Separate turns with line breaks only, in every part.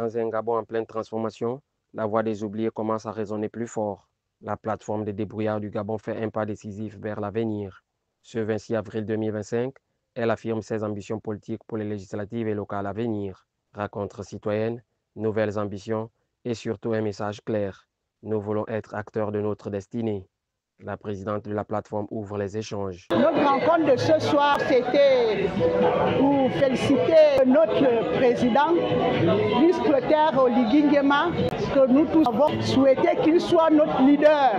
Dans un Gabon en pleine transformation, la voix des oubliés commence à résonner plus fort. La plateforme des débrouillards du Gabon fait un pas décisif vers l'avenir. Ce 26 avril 2025, elle affirme ses ambitions politiques pour les législatives et locales à venir. Rencontres citoyennes, nouvelles ambitions et surtout un message clair. Nous voulons être acteurs de notre destinée. La présidente de la plateforme ouvre les échanges.
Notre rencontre de ce soir, c'était pour féliciter notre président, Brice Clotaire Oligui Nguema, que nous tous avons souhaité qu'il soit notre leader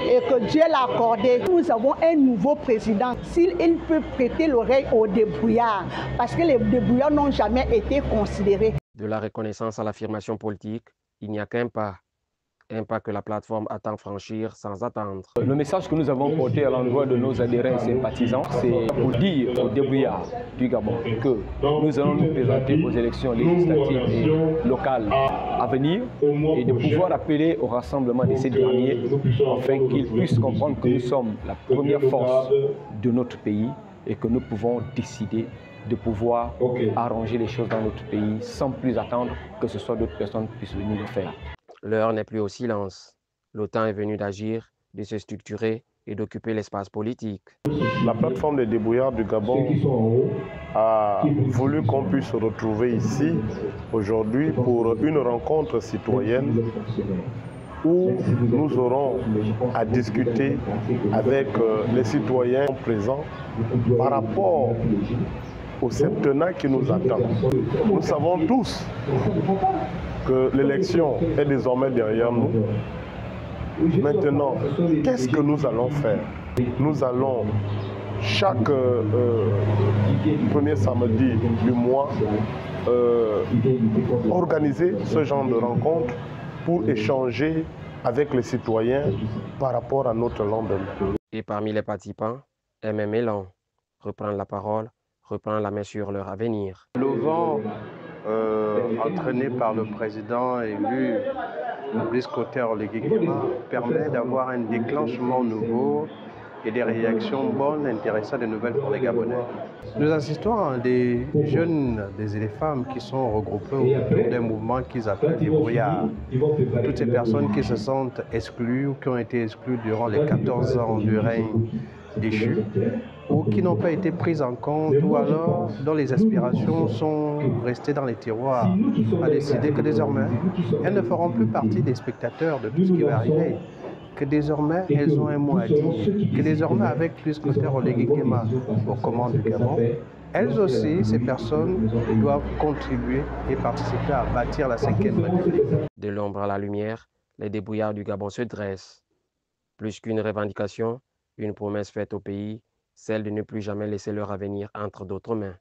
et que Dieu l'a accordé. Nous avons un nouveau président. S'il peut prêter l'oreille aux débrouillards, parce que les débrouillards n'ont jamais été considérés.
De la reconnaissance à l'affirmation politique, il n'y a qu'un pas. Un pas que la plateforme attend franchir sans attendre.
Le message que nous avons porté à l'endroit de nos adhérents et sympathisants, c'est pour dire aux débrouillards du Gabon que nous allons nous présenter aux élections législatives et locales à venir et de pouvoir appeler au rassemblement de ces derniers afin qu'ils puissent comprendre que nous sommes la première force de notre pays et que nous pouvons décider de pouvoir arranger les choses dans notre pays sans plus attendre que ce soit d'autres personnes qui puissent venir le faire.
L'heure n'est plus au silence. Le temps est venu d'agir, de se structurer et d'occuper l'espace politique.
La plateforme des débrouillards du Gabon a voulu qu'on puisse se retrouver ici aujourd'hui pour une rencontre citoyenne où nous aurons à discuter avec les citoyens présents par rapport au septennat qui nous attend. Nous savons tous que l'élection est désormais derrière nous. Maintenant, qu'est-ce que nous allons faire? Nous allons, chaque premier samedi du mois, organiser ce genre de rencontre pour échanger avec les citoyens par rapport à notre lendemain.
Et parmi les participants, MM Elan reprendre la parole, reprendre la main sur leur avenir.
Le vent entraîné par le président élu Brice Clotaire Oligui Nguema permet d'avoir un déclenchement nouveau et des réactions bonnes, intéressantes et nouvelles pour les Gabonais. Nous assistons à des jeunes, des femmes qui sont regroupés autour d'un mouvement qu'ils appellent des brouillards. Toutes ces personnes qui se sentent exclues ou qui ont été exclues durant les 14 ans du règne déchu ou qui n'ont pas été prises en compte ou alors dont les aspirations sont restées dans les tiroirs, a décidé que désormais, elles ne feront plus partie des spectateurs de tout ce qui va arriver. Que désormais, elles ont un mot à dire. Que désormais, avec Brice Clotaire Oligui Nguema aux commandes du Gabon, elles aussi, ces personnes, doivent contribuer et participer à bâtir la 5e République.
De l'ombre à la lumière, les débrouillards du Gabon se dressent. Plus qu'une revendication, une promesse faite au pays, celle de ne plus jamais laisser leur avenir entre d'autres mains.